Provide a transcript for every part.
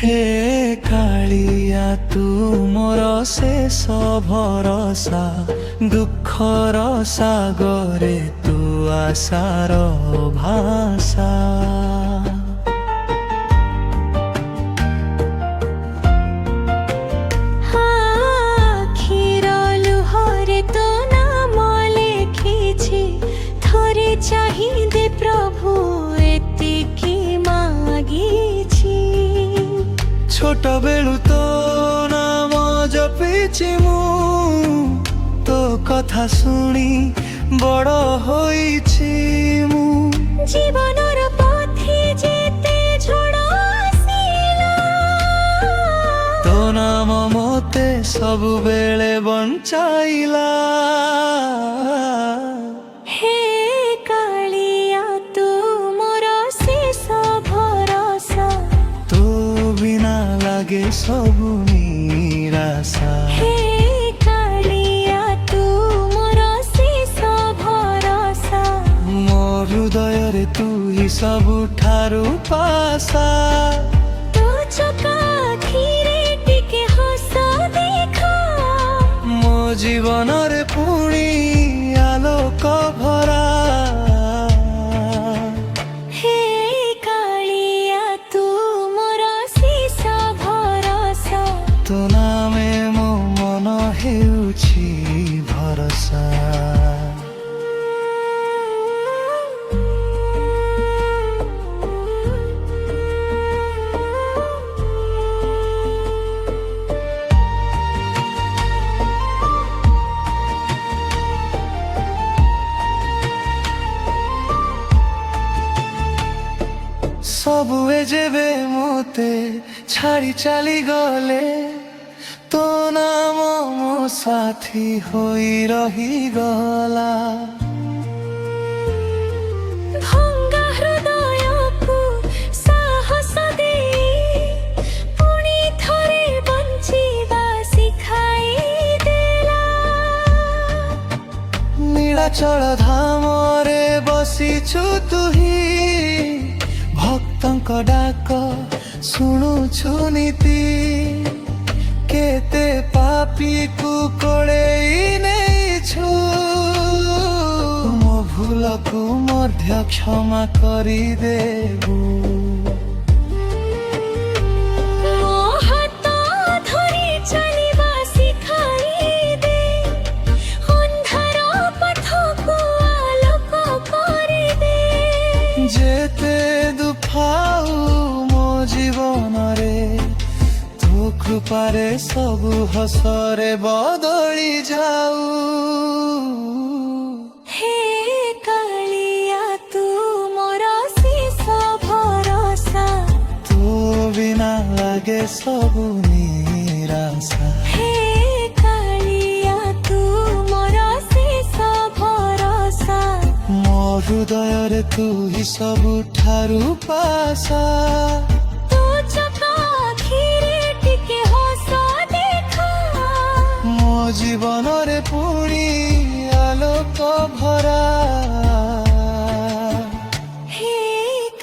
हे कालिया तू मोर शेष भरसा दुखर सागरे तू आशार भाषा चाहिए प्रभु एतिकी मागिछि छोट बेलु तो नाम जपिछि मु तो कथा शुणी बड़ होइछि मु जीवनर पथि जेते झड़ आसिला तो नाम मोते सब बेले बंचाइला सबु निराशा हे कालिया तू मोर शेष भरसा मो हृदय रे तू ही सबु ठारू पासा तू चका खीरे टिके हस देखा मो जीवन रे पुणी आलोक भरा तो नामे मो मन हेउछि भरसा सबु जेबे मोते छाड़ी चली गले तो नाम मो साथी होई रही गला भंगा हृदय को साहस दे पुणी थरे बंचिबा सिखाई देला नीलाचल धाम रे बसिछु तुही भक्तंक डाक शुणुछु नीति केते पापी को कोड़ेई नेछु मो भूल को मध्य क्षमा करी देबू जेते दुफाऊ मो जीवन रे तो कृपारे सबु हसरे बदली जाऊ हे कालिया तू मोर शेष भरसा तो बिना लागे सबु निराशा हे कालिया तू मोर शेष भरसा मो हृदय रे तू ही सबु ठारू पासा तू चका खीरे टिके हस देखा मो जीवन रे पुणी आलोक भरा हे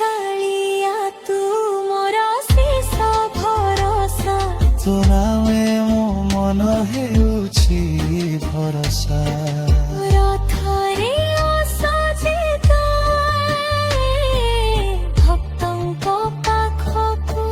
कालिया तू मोर शेष भरसा तो नामे मो मन हेउछि भरसा रथरे भक्तंक पाखकु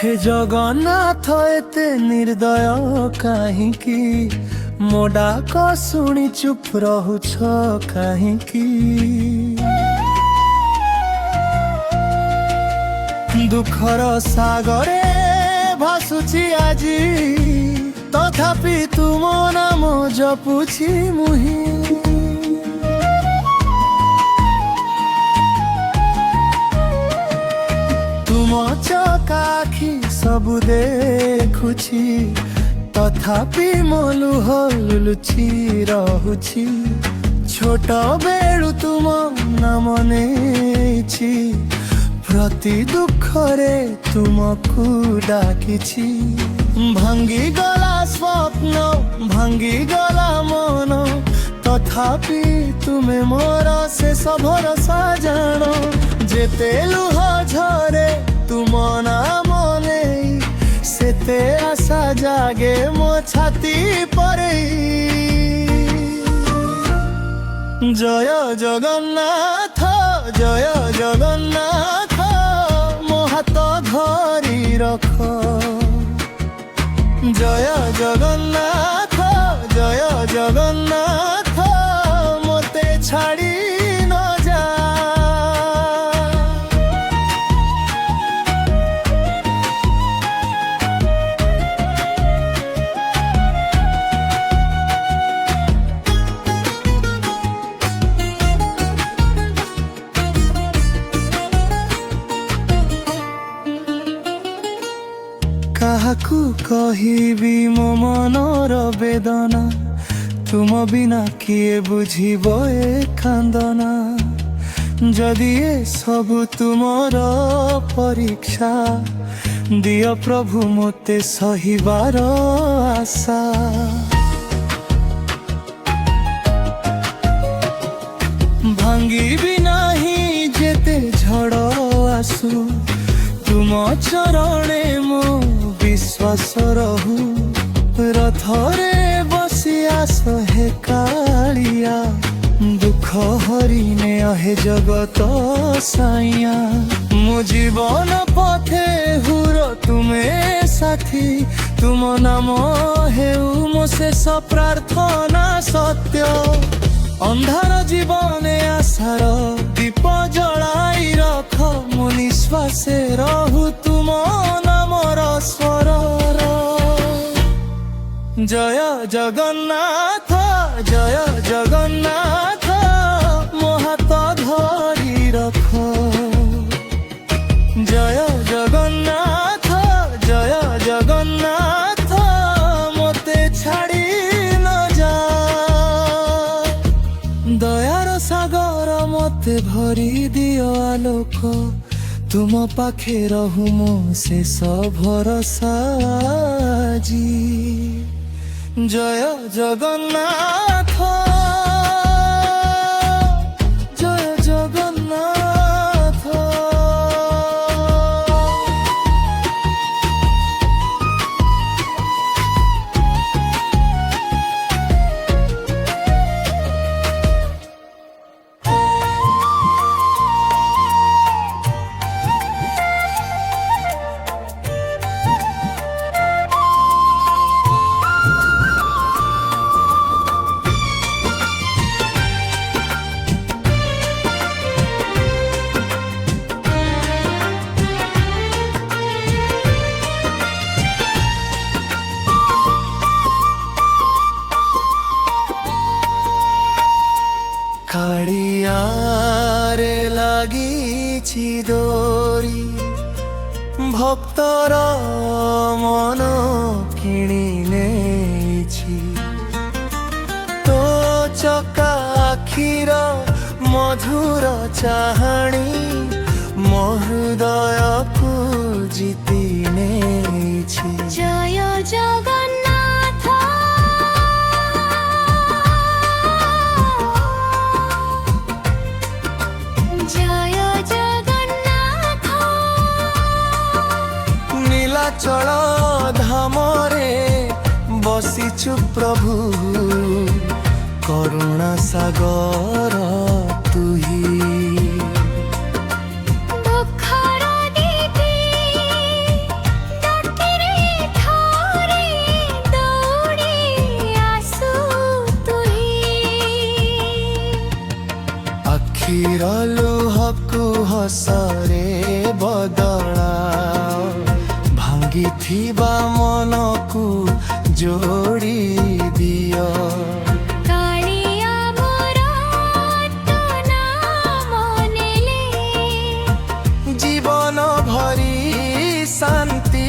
हे जगन्नाथ एते निर्दय काहिकी मो डाक शुणी चुप रहुछ काहिकी दुखर सागरे भासुची आजी तथापि तुम नाम जपुछि मुहि ସବୁ ଦେଖୁଛି ତଥାପି ମୋ ଲୁହ ଲୁଚି ରହୁଛି ଛୋଟ ବେଳୁ ତୁମ ନାମ ନେଇଛି ପ୍ରତି ଦୁଃଖରେ ତୁମକୁ ଡାକିଛି ଭାଙ୍ଗିଗଲା ସ୍ୱପ୍ନ ଭାଙ୍ଗିଗଲା ମନ ତଥାପି ତୁମେ ମୋର ଶେଷ ଭରସା ଜାଣ ଯେତେ ଲୁହ ଝରେ ତୁମ ନାମ ନେଇ ସେତେ ଆଶା ଜାଗେ ମୋ ଛାତି ପରେ ଜୟ ଜଗନ୍ନାଥ ଜୟ ଜଗନ୍ନାଥ ମୋ ହାତ ଧରି ରଖ ଜୟ ଜଗନ୍ନାଥ ଜୟ ଜଗନ୍ନାଥ ମୋତେ ଛାଡ଼ି ନ ଯା କାହାକୁ କହିବି ମୋ ମନର ବେଦନା ତୁମ ବିନା କିଏ ବୁଝିବ ଏ କାନ୍ଦନା ଯଦି ଏ ସବୁ ତୁମର ପରୀକ୍ଷା ଦିଅ ପ୍ରଭୁ ମୋତେ ସହିବାର ଆଶା ଭାଙ୍ଗିବି ନାହିଁ ଯେତେ ଝଡ଼ ଆସୁ ତୁମ ଚରଣେ ମୋ ବିଶ୍ୱାସ ରହୁ ରଥରେ ବସି ଆସ ହେ କାଳିଆ ଦୁଃଖ ହରିନେ ଅହେ ଜଗତ ସାଇଆ ମୋ ଜୀବନ ପଥେ ହୁର ତୁମେ ସାଥୀ ତୁମ ନାମ ହେଉ ମୋ ଶେଷ ପ୍ରାର୍ଥନା ସତ୍ୟ ଅନ୍ଧାର ଜୀବନେ ଆଶାର ଦୀପ ଜଳାଇ ରଖ ମୋ ନିଶ୍ୱାସେ ରହୁ ତୁମ ନାମର ସ୍ୱରର ଜୟ ଜଗନ୍ନାଥ ଜୟ ଜଗନ୍ନାଥ ମୋ ହାତ ଧରି ରଖ ଜୟ ଜଗନ୍ନାଥ ଜୟ ଜଗନ୍ନାଥ ମୋତେ ଛାଡ଼ି ନ ଯା ଦୟାର ସାଗର ମୋତେ ଭରି ଦିଅ ଆଲୋକ ତୁମ ପାଖେ ରହୁ ମୋ ଶେଷ ଭରସା ଆଜି ଜୟ ଜଗନ୍ନାଥ ଜୟ ଜଗନ୍ନାଥ କାଳିଆରେ ଲାଗିଛି ଦୋରି ଭକ୍ତର ମନ କିଣି ନେଇଛି ତୋ ଚକା ଆଖିର ମଧୁର ଚାହାଣୀ ମୋ ହୃଦୟକୁ ଜିତି ନେଇଛି জয় জগন্নাথ জয় জগন্নাথ নীলাচল ধামরে বসিছু প্রভু করুণা সাগর তুহি দুঃখর দিদি ডাকিরে ঠারে দৌড়ি আসু তুহি আখির লুহকু হসরে বদলা ভাঙ্গিথিবা মনকু যোড়ি দিও কালিয়া মোর তো নাম নেলে জীবন ভরি শান্তি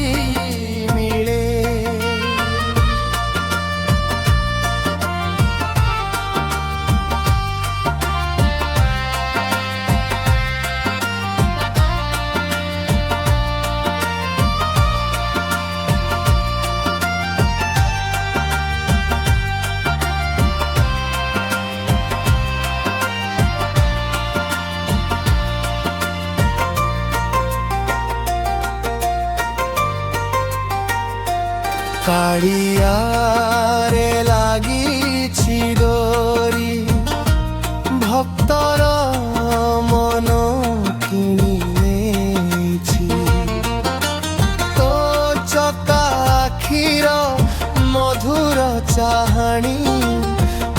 କାଳିଆରେ ଲାଗିଛି ଡୋରି ଭକ୍ତର ମନ କିଣି ନେଇଛି ତୋ ଚକା ଆଖିର ମଧୁର ଚାହାଣୀ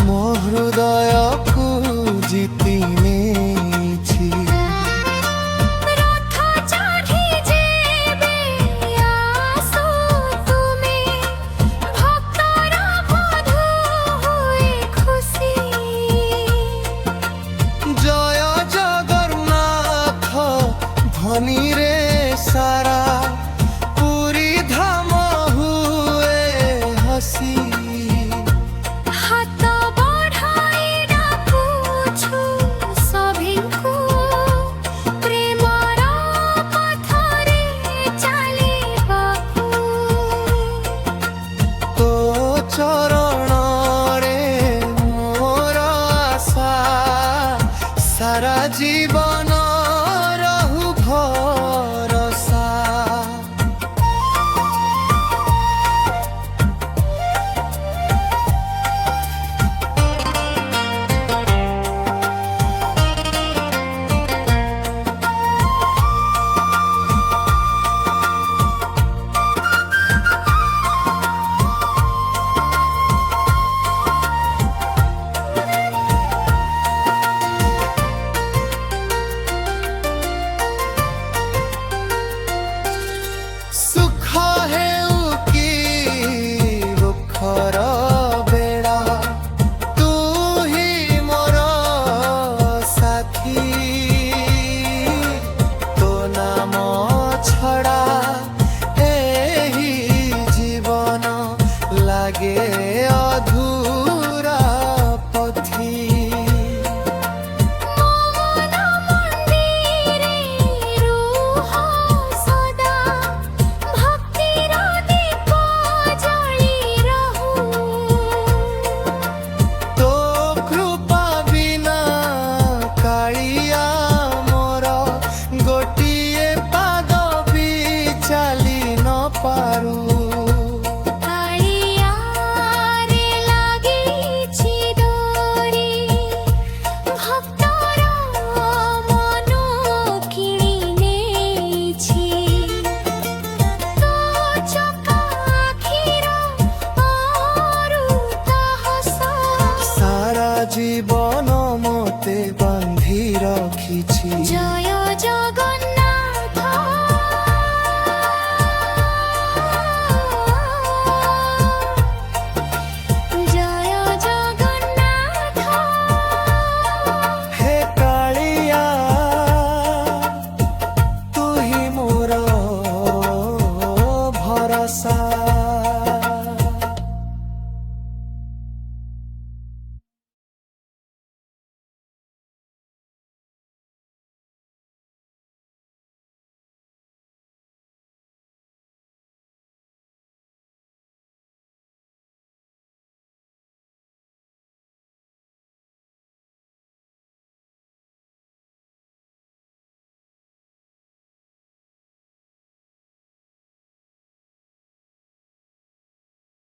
ମୋ ହୃଦୟକୁ ଜିତି ନେଇଛି ରଥ ଚଢ଼ି ଯେବେ ଆସ ତୁମେ ଭକ୍ତର ବଧୂ ହୋଇ ଖୁସି জয় জগন্নাথ ধ্বনিরে সারা পুরী ধাম হুয়ে হসি ହାତ ବଢ଼ାଇ ଡାକୁଛୁ ସଭିଙ୍କୁ ପ୍ରେମର ପଥରେ ଚାଲିବାକୁ তো চরণরে মোর আশা সারা জীবন রহু ভরসা সুখ হেউ কি দুঃখর বেড়া তু হি মোর সাথী তো নাম ছড়া এই জীবন লাগে অধুরা পথি মন মন্দিরে রুহ সদা ভক্তির দীপ জ্বলি রহু তো কৃপা বিনা কাଳିଆ মোর গোটিয়ে পাদ বি চালি ন পারু কাଳିয়ারে লাগিছি ডোরি ভক্তর মন কিনি নেইছি তো চকা আখির অমৃতা হস সারা জীবন মতে বান্ধি রাখিছি জয় জগন্নাথ